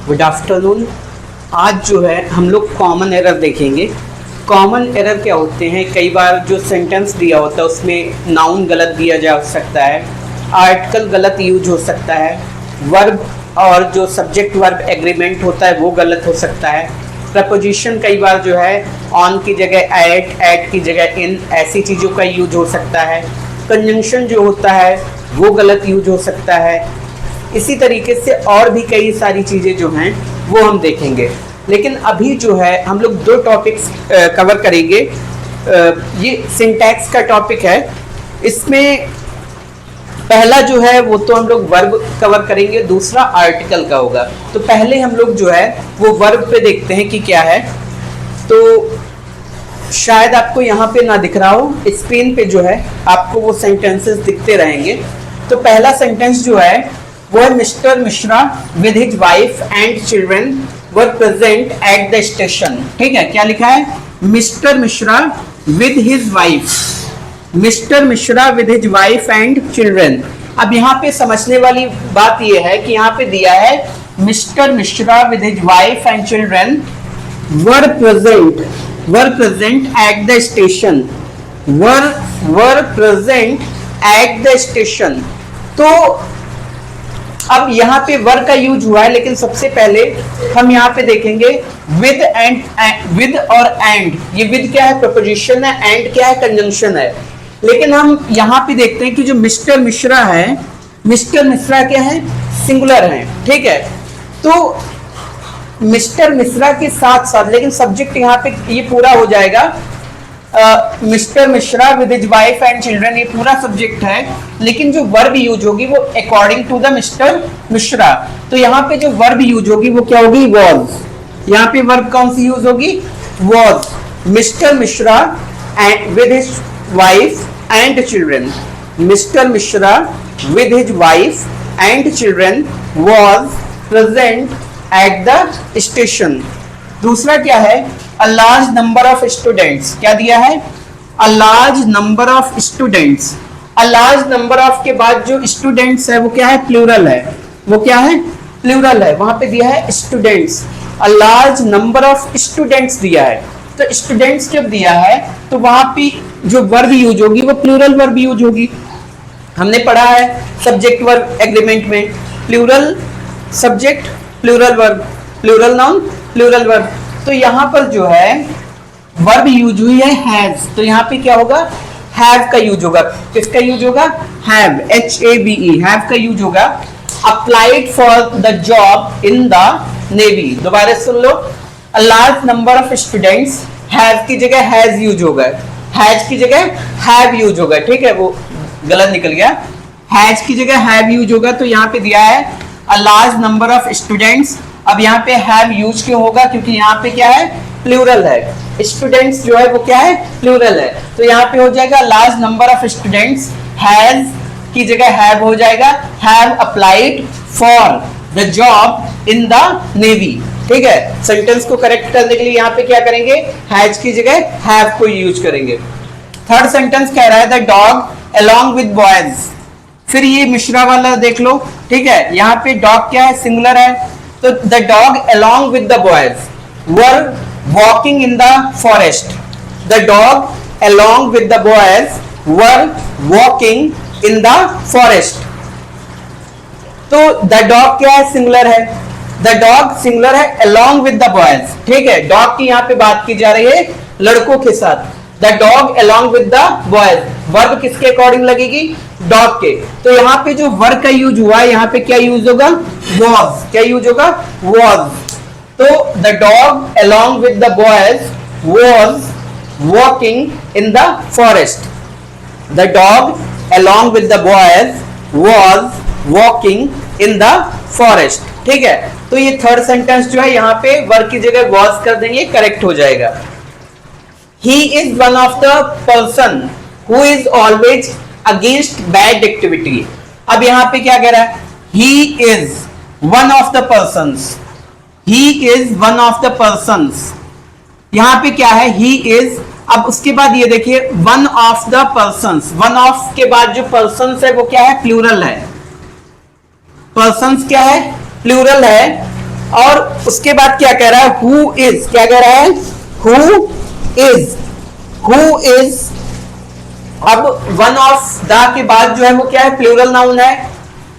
Good afternoon. आज जो है हम लोग कॉमन एरर देखेंगे। कॉमन एरर क्या होते हैं, कई बार जो सेंटेंस दिया होता है उसमें नाउन गलत दिया जा सकता है, आर्टिकल गलत यूज हो सकता है, वर्ब और जो सब्जेक्ट वर्ब एग्रीमेंट होता है वो गलत हो सकता है, प्रपोजिशन कई बार जो है ऑन की जगह एट की जगह इन, ऐसी चीज़ों का यूज हो सकता है, कंजंक्शन जो होता है वो गलत यूज हो सकता है। इसी तरीके से और भी कई सारी चीज़ें जो हैं वो हम देखेंगे। लेकिन अभी जो है हम लोग दो टॉपिक्स कवर करेंगे। ये सिंटैक्स का टॉपिक है। इसमें पहला जो है वो तो हम लोग वर्ब कवर करेंगे, दूसरा आर्टिकल का होगा। तो पहले हम लोग जो है वो वर्ब पे देखते हैं कि क्या है। तो शायद आपको यहाँ पे ना दिख रहा हो, स्क्रीन पे जो है आपको वो सेंटेंसेस दिखते रहेंगे। तो पहला सेंटेंस जो है वो है mister Mishra with his wife and children were present at the station. ठीक है, क्या लिखा है? Mister Mishra with his wife, mister Mishra with his wife and children. अब यहाँ पे समझने वाली बात यह है कि यहाँ पे दिया है mister Mishra with his wife and children were present at the station, were present at the station. तो अब यहाँ पे वर का यूज हुआ है, लेकिन सबसे पहले हम यहाँ पे देखेंगे विद एंड, विद और एंड। ये विद क्या है? प्रपोजिशन है, एंड क्या है? कंजंक्शन है। लेकिन हम यहाँ पे देखते हैं कि जो मिस्टर मिश्रा है, मिस्टर मिश्रा क्या है? सिंगुलर है। ठीक है, तो मिस्टर मिश्रा के साथ साथ, लेकिन सब्जेक्ट यहाँ पे ये पूरा हो जाएगा mister Mishra with his wife and children, ये पूरा सब्जेक्ट है। लेकिन जो वर्ब यूज होगी वो according to the mister Mishra. तो यहाँ पे जो वर्ब यूज होगी वो क्या होगी? वॉज। यहाँ पे वर्ब कौन सी यूज होगी? Was. Mister Mishra with his wife and children, mister Mishra with his wife and children was present at the station. दूसरा क्या है? अ लार्ज नंबर ऑफ स्टूडेंट्स। क्या दिया है? अ large number of students. A large number of के बाद जो स्टूडेंट्स है वो क्या है? प्लूरल है। वो क्या है? प्लूरल है। वहां पे दिया है students. A large number of students दिया है। तो स्टूडेंट्स जब दिया है तो वहां पे जो वर्ब यूज होगी वो प्लूरल वर्ब यूज होगी। हमने पढ़ा है सब्जेक्ट वर्ब एग्रीमेंट में, plural subject plural verb, plural noun plural verb. तो यहाँ पर जो है वर्ब यूज हुई है हैज, तो यहाँ पे क्या होगा? हैव का यूज होगा। किसका यूज होगा? हैव, HAVE, हैव का यूज होगा। Applied for the job in the navy. दोबारा सुन लो, a large number of students, have की जगह हैज यूज होगा, हैज की जगह हैव यूज होगा। ठीक है, वो गलत निकल गया, हैज की जगह हैव यूज होगा। तो यहाँ पे दिया है अ लार्ज नंबर ऑफ स्टूडेंट्स। अब यहाँ पे हैव यूज क्यों होगा? क्योंकि यहाँ पे क्या है? प्लूरल है। स्टूडेंट्स जो है वो क्या है? प्लूरल है। तो यहाँ पे हो जाएगा large number of students, has की जगह हैव हो जाएगा, have applied for the job in the navy. ठीक है, सेंटेंस को करेक्ट करने के लिए यहाँ पे क्या करेंगे? हैज की जगह हैव को यूज करेंगे। थर्ड सेंटेंस कह रहा है the dog along with boys. फिर ये मिश्रा वाला देख लो। ठीक है, यहाँ पे डॉग क्या है? सिंगुलर है। तो the dog along with the boys were walking in the forest. The dog along with the boys were walking in the forest. तो द डॉग क्या है? सिंगुलर है। द डॉग सिंगुलर है अलोंग विद द बॉयज। ठीक है, dog की यहाँ पे बात की जा रही है लड़कों के साथ। The dog along with the boys, verb किसके अकॉर्डिंग लगेगी? डॉग के। तो यहाँ पे जो वर्ब का यूज हुआ है यहाँ पे क्या यूज होगा? वॉज। क्या यूज होगा? वॉज। तो the dog along with the boys was walking in the forest. The dog along with the boys was walking in the forest. ठीक है, तो ये थर्ड सेंटेंस जो है यहाँ पे वर्ब की जगह वॉज कर देंगे, करेक्ट हो जाएगा। He is one of the person who is always against bad activity. अब यहाँ पे क्या कह रहा है? He is one of the persons. He is one of the persons. यहाँ पे क्या है? He is। अब उसके बाद ये देखिए one of the persons, one of के बाद जो persons है वो क्या है? प्लूरल है। persons क्या है? प्लूरल है। और उसके बाद क्या कह रहा है, हु इज, क्या कह रहा है, हु इज, हु इज। अब वन ऑफ द के बाद जो है वो क्या है, प्लूरल नाउन है।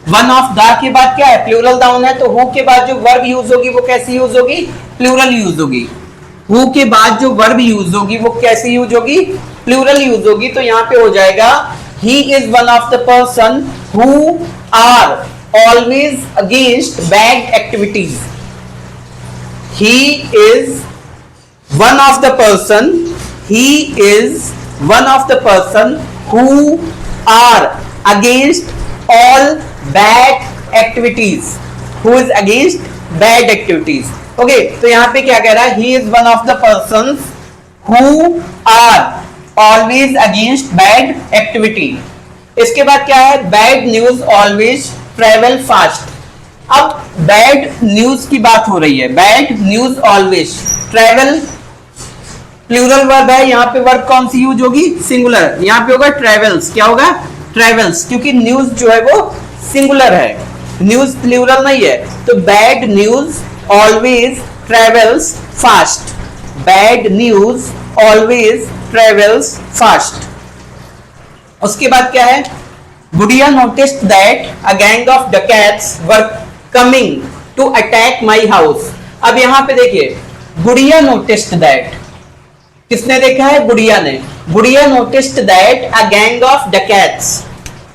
वन ऑफ द के बाद क्या है, प्लूरल नाउन है, तो हु के बाद जो वर्ब यूज होगी वो कैसी यूज होगी, प्लूरल यूज होगी। हु के बाद जो वर्ब यूज होगी वो कैसी यूज होगी, प्लूरल यूज होगी। तो यहां पे हो जाएगा he is one of the person who are always against bad activities. He is one of the person, he is one of the person who are against all bad activities, who is against bad activities। okay, तो यहां पे क्या कह रहा है, he is one of the persons who are always against bad activity। इसके बाद क्या है, bad news always travel fast। अब बैड न्यूज की बात हो रही है, bad news always travel, plural verb है, यहाँ पे वर्ब कौन सी यूज होगी, सिंगुलर। यहाँ पे होगा ट्रेवल्स, क्या होगा, ट्रेवल्स, क्योंकि न्यूज जो है वो सिंगुलर है, न्यूज प्लूरल नहीं है। तो bad news always travels fast, bad news always travels fast. उसके बाद क्या है, Gudiya noticed that a gang of dacoits were coming to attack my house. अब यहां पे देखिए, गुड़िया नोटिस्ड दैट, किसने देखा है, गुड़िया ने। Gudiya noticed that a gang of dacoits,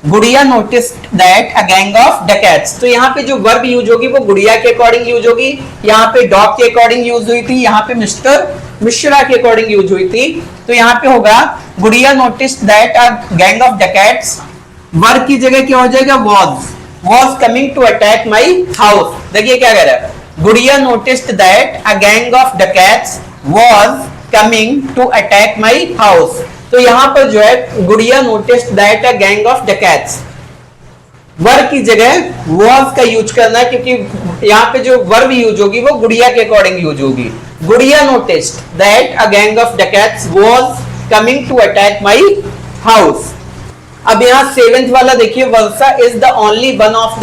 Gudiya noticed that a gang of dacoits. तो यहाँ पे जो वर्ब यूज होगी वो गुड़िया के अकॉर्डिंग यूज होगी, यहाँ पे डॉग के अकॉर्डिंग यूज हुई थी, यहाँ पे मिस्टर मिश्रा के अकॉर्डिंग यूज हुई थी। तो यहाँ पे होगा Gudiya noticed that a gang of dacoits, verb की जगह क्या हो जाएगा, was coming to attack my house। देखिए क्या कह रहा है, गुड़िया noticed that a gang of डकैट्स was coming to attack my house। तो यहां पर जो है गुड़िया noticed that a gang of dacoits, verb की जगह was का यूज करना है, क्योंकि यहाँ पे जो वर्ब यूज होगी वो गुड़िया के अकॉर्डिंग यूज होगी। गुड़िया noticed that a gang of डकैट्स was coming to attack my house। अब यहाँ सेवेंथ वाला देखिए, Varsha is the only one of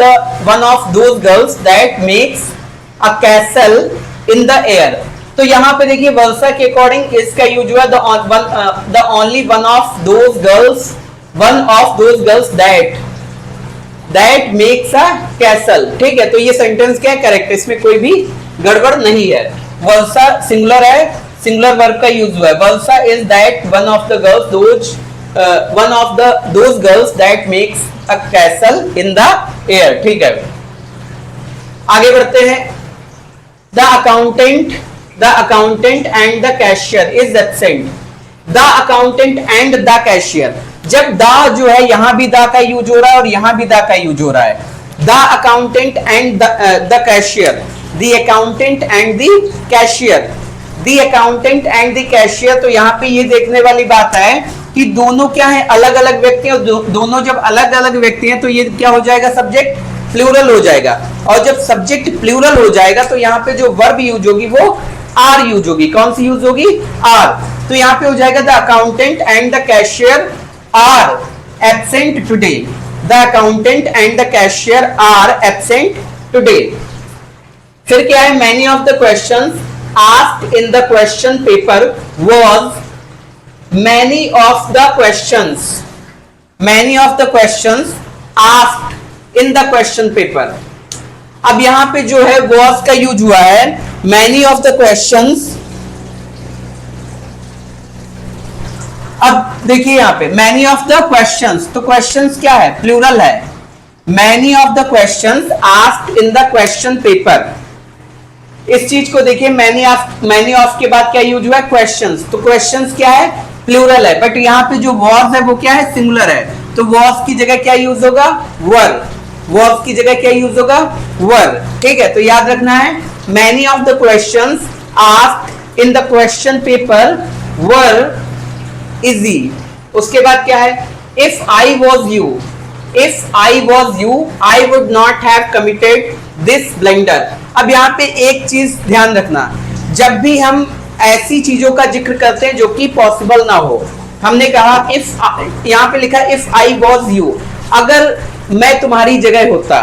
those girls that makes a castle in the air. तो यहाँ पे देखिए वर्षा के अकॉर्डिंग इसका यूज हुआ, the only one of those girls that makes a castle. ठीक है, तो ये सेंटेंस क्या है, करेक्ट, इसमें कोई भी गड़बड़ नहीं है। वर्षा सिंगुलर है, सिंगुलर वर्ब का यूज हुआ है। Varsha is that one of the girls those girls that makes a castle in the air। ठीक है, आगे बढ़ते हैं। The accountant and the cashier is absent। The accountant and the cashier, जब द जो है यहां भी द का यूज हो रहा है और यहां भी द का यूज हो रहा है। The accountant and the cashier, the accountant and the cashier, the accountant and the cashier। तो यहाँ पे ये देखने वाली बात है कि दोनों क्या है, अलग अलग व्यक्ति हैं, और दोनों जब अलग अलग व्यक्ति हैं तो ये क्या हो जाएगा, सब्जेक्ट प्लूरल हो जाएगा। और जब सब्जेक्ट प्लूरल हो जाएगा तो यहाँ पे जो वर्ब यूज होगी वो आर यूज होगी। कौन सी यूज होगी, आर। तो यहाँ पे हो जाएगा the accountant and the cashier are absent today. The accountant and the cashier are absent today. फिर क्या है, many of the questions asked in the question paper was, many of the questions asked in the question paper। अब यहां पे जो है was का use हुआ है, many of the questions। अब देखिए यहां पे many of the questions, तो questions क्या है, प्लूरल है। many of the questions asked in the question paper। इस चीज को देखिए, many of के बाद क्या यूज हुआ है, questions। तो questions क्या है, प्लूरल है, बट यहाँ पे जो was है वो क्या है, सिंगुलर है। तो was की जगह क्या यूज होगा, were। was की जगह क्या यूज होगा, were। ठीक है, तो याद रखना है, many of the questions asked in the question paper were easy। उसके बाद क्या है, if I was you I would not have committed this blunder। अब यहाँ पे एक चीज ध्यान रखना, जब भी हम ऐसी चीजों का जिक्र करते हैं जो कि पॉसिबल ना हो, हमने कहा इफ, यहाँ पे लिखा इफ आई वॉज यू, अगर मैं तुम्हारी जगह होता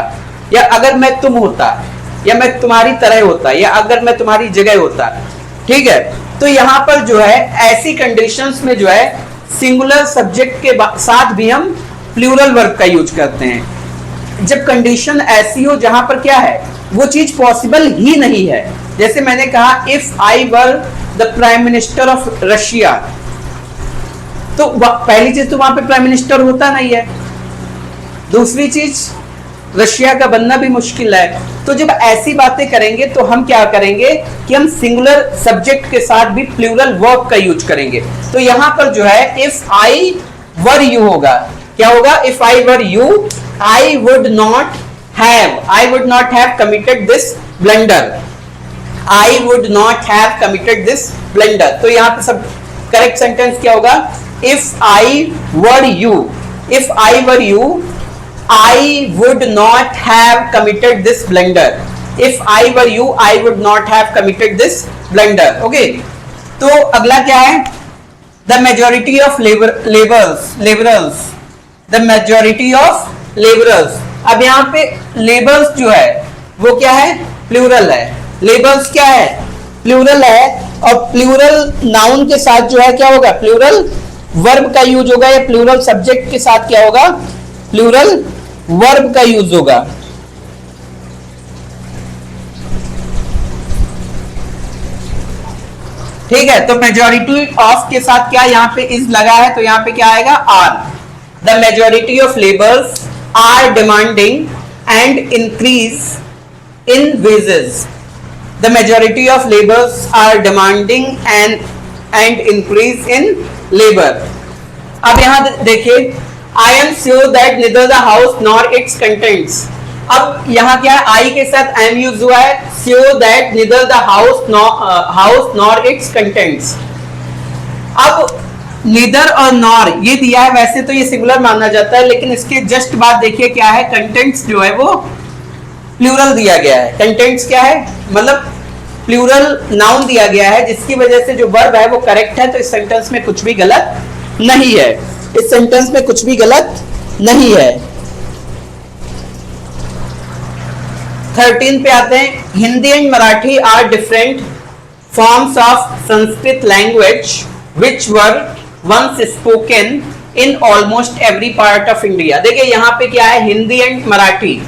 या अगर मैं तुम होता, या मैं तुम्हारी तरह होता, या अगर मैं तुम्हारी जगह होता, ठीक है। तो यहाँ पर जो है ऐसी कंडीशंस में जो है सिंगुलर सब्जेक्ट के साथ भी हम प्लूरल वर्ब का यूज करते हैं। जब कंडीशन ऐसी हो जहां पर क्या है, वो चीज पॉसिबल ही नहीं है। जैसे मैंने कहा if I were the prime minister of Russia, तो पहली चीज तो वहां पे प्राइम मिनिस्टर होता नहीं है, दूसरी चीज रशिया का बनना भी मुश्किल है। तो जब ऐसी बातें करेंगे तो हम क्या करेंगे कि हम सिंगुलर सब्जेक्ट के साथ भी प्लूरल वर्ब का यूज करेंगे। तो यहां पर जो है इफ आई वर यू होगा, क्या होगा, if I were you I would not have committed this blunder, I would not have committed this blunder. तो यहां पे सब करेक्ट सेंटेंस क्या होगा, if I were you I would not have committed this blunder. If I were you, I would not have committed this blunder. Okay. तो अगला क्या है, the majority of laborers. The majority of laborers. अब यहाँ पे laborers जो है वो क्या है, प्लूरल है। laborers क्या है, प्लूरल है, और प्लूरल नाउन के साथ जो है क्या होगा, प्लूरल वर्ब का यूज होगा, या प्लूरल सब्जेक्ट के साथ क्या होगा, प्लूरल वर्ब का यूज होगा। ठीक है, तो मेजॉरिटी ऑफ के साथ क्या यहाँ पे इज लगा है, तो यहाँ पे क्या आएगा, are. The majority of labours are demanding and increase in wages. The majority of labours are demanding and increase in labour. अब यहां देखिए, I am sure that neither the house nor its contents. अब यहाँ क्या है, I के साथ am use हुआ है, sure that neither the house nor its contents. अब neither और nor ये दिया है, वैसे तो ये सिंगुलर माना जाता है, लेकिन इसके जस्ट बाद देखिए क्या है, contents जो है वो प्लूरल दिया गया है। contents क्या है, मतलब प्लूरल नाउन दिया गया है, जिसकी वजह से जो वर्ब है वो करेक्ट है। तो इस सेंटेंस में कुछ भी गलत नहीं है, इस सेंटेंस में कुछ भी गलत नहीं है। 13 पे आते हैं, Hindi and Marathi are different forms of Sanskrit language which were once spoken in almost every part of India. देखिए यहाँ पे क्या है, हिंदी एंड मराठी,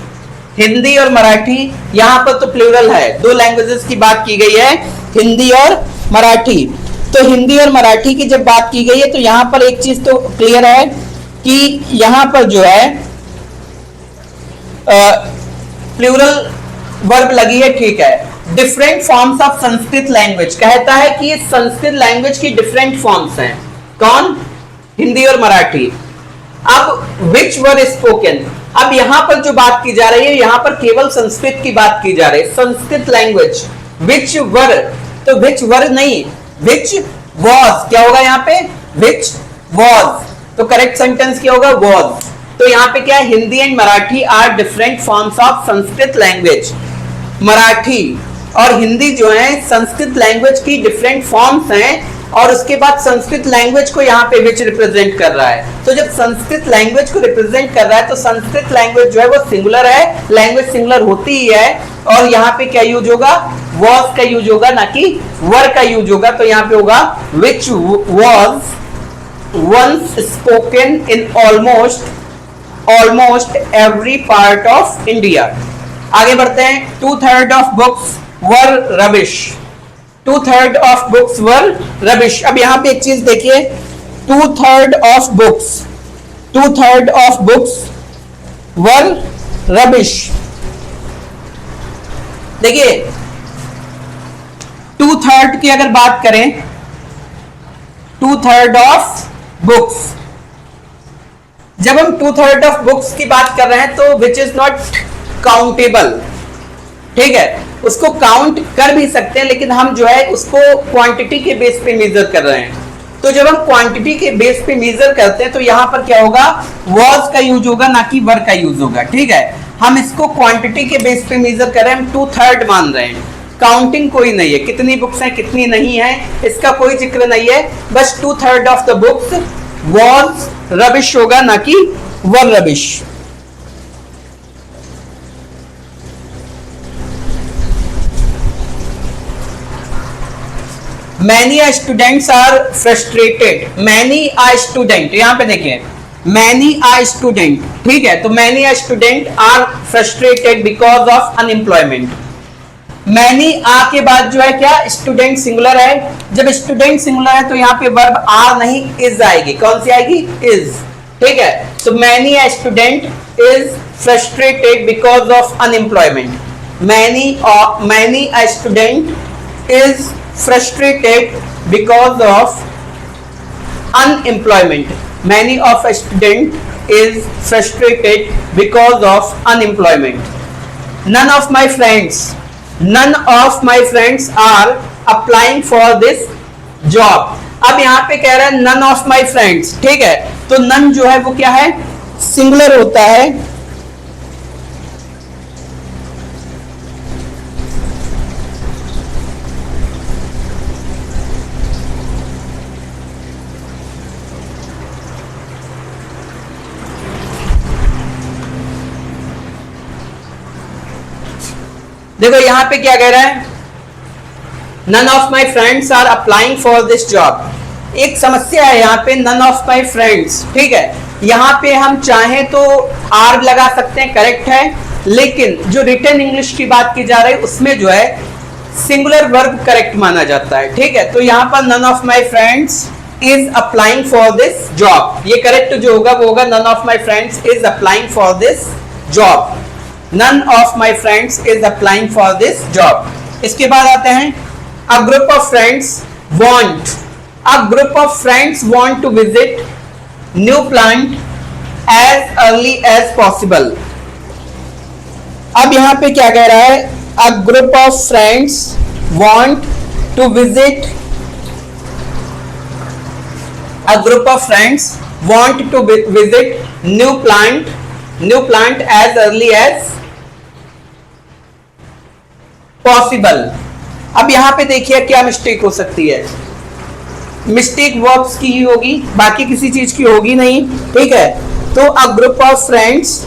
हिंदी और मराठी, यहाँ पर तो प्लूरल है, दो लैंग्वेजेस की बात की गई है, हिंदी और मराठी। तो हिंदी और मराठी की जब बात की गई है तो यहां पर एक चीज तो क्लियर है कि यहां पर जो है प्लूरल वर्ब लगी है, ठीक है। Different forms of Sanskrit language, कहता है कि ये संस्कृत लैंग्वेज की डिफरेंट फॉर्म्स हैं, कौन, हिंदी और मराठी। अब विच वर स्पोकन, अब यहां पर जो बात की जा रही है, यहां पर केवल संस्कृत की बात की जा रही है, संस्कृत लैंग्वेज। विच वर, तो विच वर नहीं, विच वॉज, क्या होगा यहाँ पे, विच वॉज। तो करेक्ट सेंटेंस क्या होगा, वॉज। तो यहाँ पे क्या है, Hindi and Marathi are different forms of Sanskrit language. Marathi और हिंदी जो है संस्कृत लैंग्वेज की डिफरेंट फॉर्म्स हैं, और उसके बाद संस्कृत लैंग्वेज को यहाँ पे विच रिप्रेजेंट कर रहा है। तो जब संस्कृत लैंग्वेज को रिप्रेजेंट कर रहा है तो संस्कृत लैंग्वेज जो है वो सिंगुलर है, लैंग्वेज सिंगुलर होती ही है, और यहाँ पे क्या यूज होगा, वॉज का यूज होगा, ना कि वर का यूज होगा। तो यहाँ पे होगा which was once spoken in almost every part of India. आगे बढ़ते हैं, 2/3 of books were rubbish. 2/3 of books were rubbish. अब यहां पे एक चीज देखिए, 2/3 ऑफ बुक्स वर रबिश। देखिए 2/3 की अगर बात करें, 2/3 ऑफ बुक्स, जब हम 2/3 ऑफ बुक्स की बात कर रहे हैं तो विच इज नॉट काउंटेबल, ठीक है, उसको काउंट कर भी सकते हैं, लेकिन हम जो है उसको क्वांटिटी के बेस पे मेजर कर रहे हैं। तो जब हम क्वांटिटी के बेस पे मेजर करते हैं तो यहां पर क्या होगा, वॉज का यूज होगा, ना कि वर का यूज होगा, ठीक है। हम इसको क्वांटिटी के बेस पे मेजर कर रहे हैं, हम 2/3 मान रहे हैं, काउंटिंग कोई नहीं है, कितनी बुक्स हैं कितनी नहीं है इसका कोई जिक्र नहीं है, बस 2/3 of the books was rubbish होगा, ना कि were rubbish. Many students are frustrated, many a student, यहां पे देखिए मैनी आ स्टूडेंट, ठीक है, तो many a student are frustrated because of unemployment. Many a के बाद जो है क्या, स्टूडेंट सिंगुलर है, जब स्टूडेंट सिंगुलर है तो यहाँ पे वर्ब आर नहीं इज आएगी, कौन सी आएगी, इज, ठीक है, तो many a student is frustrated because of unemployment, many a student is frustrated because of unemployment, many of a student is frustrated because of unemployment. None of my friends are applying for this job. अब यहाँ पे कह रहा है none of my friends, ठीक है, तो none जो है वो क्या है, सिंगुलर होता है, देखो यहां पे क्या कह रहा है, none of my friends are applying for this job. एक समस्या है यहाँ पे, नन ऑफ माई फ्रेंड्स, ठीक है, यहाँ पे हम चाहें तो आर लगा सकते हैं, करेक्ट है, लेकिन जो रिटन इंग्लिश की बात की जा रही है उसमें जो है सिंगुलर वर्ब करेक्ट माना जाता है, ठीक है, तो यहाँ पर none of my friends is applying for this job, ये करेक्ट जो होगा वो होगा none of my friends is applying for this job, none of my friends is applying for this job. इसके बाद आते हैं a group of friends want to visit new plant as early as possible. अब यहाँ पे क्या कह रहा है, a group of friends want to visit new plant as early as possible. अब यहां पे देखिए क्या मिस्टेक हो सकती है, मिस्टेक वर्ब्स की ही होगी, बाकी किसी चीज की होगी नहीं, ठीक है, तो अ ग्रुप ऑफ फ्रेंड्स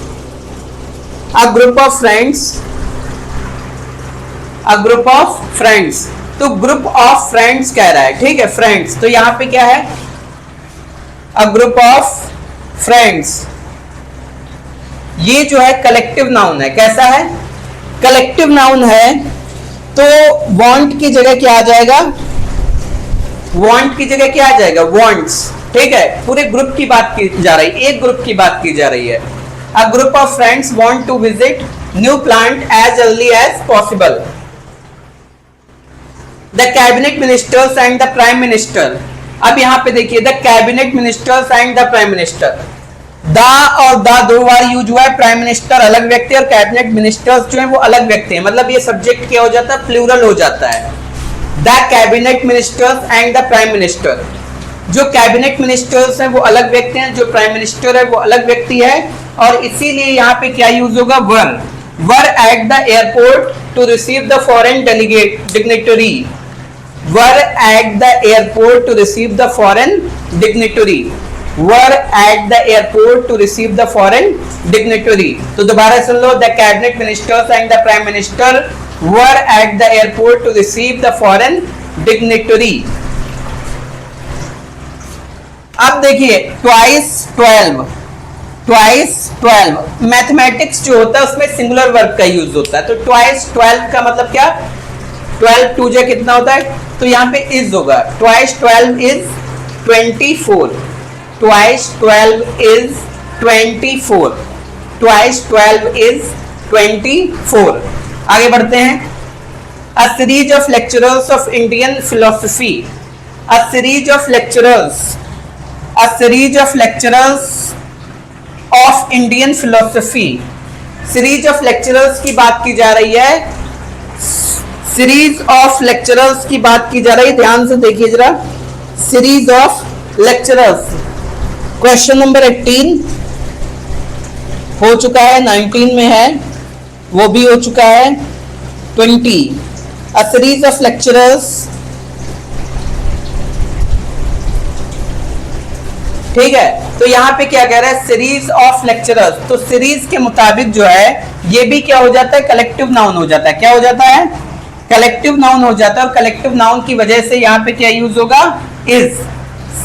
तो ग्रुप ऑफ फ्रेंड्स कह रहा है, ठीक है, फ्रेंड्स, तो यहां पे क्या है, अ ग्रुप ऑफ फ्रेंड्स, ये जो है कलेक्टिव नाउन है, कैसा है, कलेक्टिव नाउन है, तो वांट की जगह क्या आ जाएगा, वांट्स, ठीक है, पूरे ग्रुप की बात की जा रही है, एक ग्रुप की बात की जा रही है, a group of friends want to visit new plant as early as possible. The cabinet ministers and the prime minister, अब यहां पे देखिए the cabinet ministers and the prime minister, the और द दो बार यूज हुआ है, प्राइम मिनिस्टर अलग व्यक्ति और कैबिनेट मिनिस्टर्स जो है वो अलग व्यक्ति हैं, मतलब ये सब्जेक्ट क्या हो जाता है, प्लूरल हो जाता है, the cabinet ministers and the prime minister, जो कैबिनेट मिनिस्टर्स हैं वो अलग व्यक्ति हैं, जो प्राइम मिनिस्टर है वो अलग व्यक्ति है, और इसीलिए यहाँ पे क्या यूज होगा, were at the airport to receive the foreign dignitary, were at the airport to receive the foreign dignitary, were at the airport to receive the foreign dignitary। तो दोबारा सुन लो, the cabinet ministers and the prime minister were at the airport to receive the foreign dignitary। अब देखिए twice 12 mathematics जो होता है उसमें singular verb का यूज होता है, तो twice 12 का मतलब क्या, 12 टू जे कितना होता है, तो यहाँ पे इज होगा, twice 12 is 24, twice 12 is 24, twice 12 is 24। आगे बढ़ते हैं, a series of lecturers of Indian philosophy, a series of lecturers of Indian philosophy, series of lecturers की बात की जा रही है, series of lecturers की बात की जा रही है, ध्यान से देखिए जरा, series of lecturers, question number 18 हो चुका है, 19 में है, वो भी हो चुका है, 20 अ सीरीज ऑफ लेक्चरर्स, ठीक है, तो यहाँ पे क्या कह रहा है, सीरीज ऑफ लेक्चरर्स, तो सीरीज के मुताबिक जो है ये भी क्या हो जाता है, कलेक्टिव नाउन हो जाता है, क्या हो जाता है, कलेक्टिव नाउन हो जाता है और कलेक्टिव नाउन की वजह से यहाँ पे क्या यूज होगा, इज।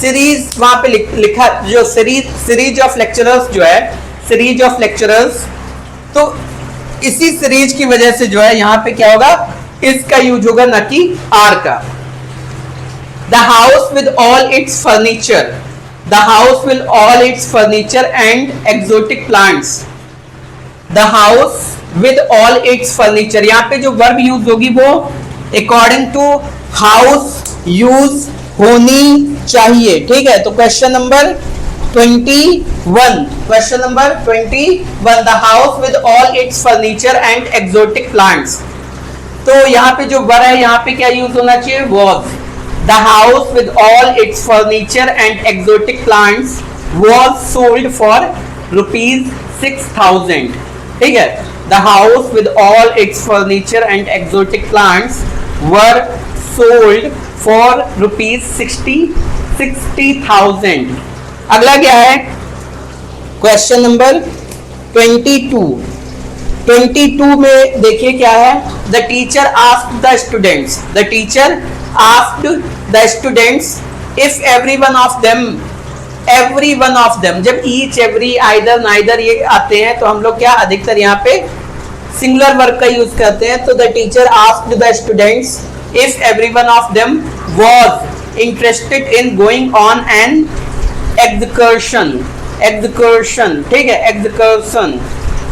सीरीज वहां पे लिखा जो सीरीज ऑफ लेक्चरर्स जो है, सीरीज ऑफ लेक्चरर्स, तो इसी सीरीज की वजह से जो है यहाँ पे क्या होगा, इसका यूज होगा, ना कि आर का। The house with all it's furniture, the house with all it's furniture and exotic plants, the house with all it's furniture, यहाँ पे जो वर्ब यूज होगी वो अकॉर्डिंग टू हाउस यूज होनी चाहिए। ठीक है, तो question number 21, question number 21, the house with all it's furniture and exotic plants. तो यहाँ पे जो वर्ब है, यहाँ पे क्या यूज होना चाहिए, was. The house with all it's furniture and exotic plants was sold for ₹6,000। ठीक है, the house with all it's furniture and exotic plants were sold for ₹60,000। अगला क्या है, क्वेश्चन नंबर 22 में देखिए क्या है, the teacher asked the students, the teacher asked the students if every one of them, जब ईच, एवरी, आइदर, नाइदर ये आते हैं तो हम लोग क्या अधिकतर यहाँ पे सिंगुलर वर्ब का यूज करते हैं। तो the teacher asked the students if every one of them was interested in going on an excursion, ठीक है, excursion।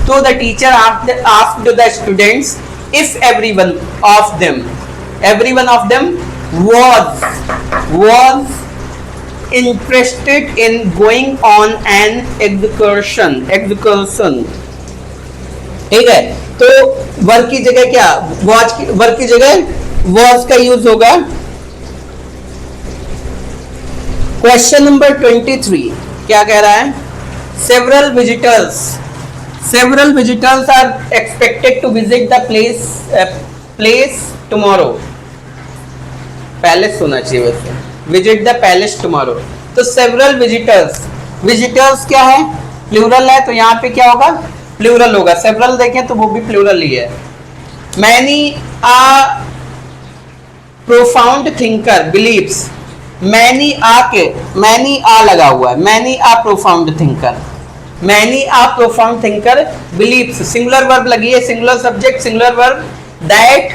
तो the teacher asked the students if every one of them was interested in going on an excursion। ठीक है, तो verb की जगह क्या, verb की जगह was का यूज होगा। क्वेश्चन नंबर 23 क्या कह रहा है, several visitors are expected to visit the place tomorrow. Palace होना चाहिए वैसे, विजिट द पैलेस टुमारो। तो सेवरल विजिटर्स क्या है, प्लूरल है, तो यहाँ पे क्या होगा, प्लूरल होगा। सेवरल देखें तो वो भी प्लूरल ही है। Many a profound thinker believes, many a लगा हुआ है, many a profound thinker believes, singular verb लगी है, singular subject, singular verb, that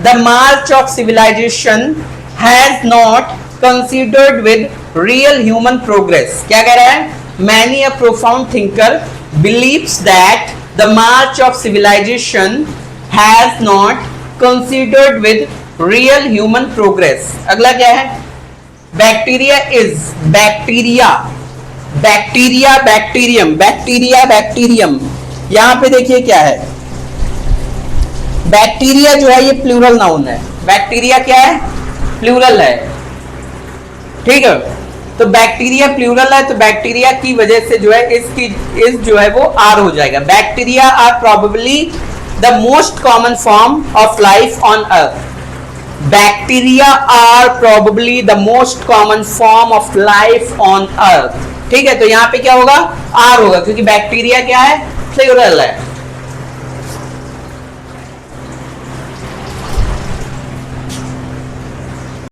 the march of civilisation has not considered with real human progress. क्या कह रहा है, many a profound thinker believes that the march of civilisation has not considered with real human progress. अगला क्या है, bacteria is, bacterium. यहां पे देखिए क्या है, बैक्टीरिया जो है ये प्लूरल नाउन है, बैक्टीरिया क्या है, प्लूरल है। ठीक है, तो बैक्टीरिया प्लूरल है, तो बैक्टीरिया की वजह से जो है इस जो है वो आर हो जाएगा। Bacteria are probably the most common form of life on earth. Bacteria are probably the most common form of life on earth. ठीक है, तो यहाँ पे क्या होगा, आर होगा, क्योंकि बैक्टीरिया क्या है, प्लूरल है।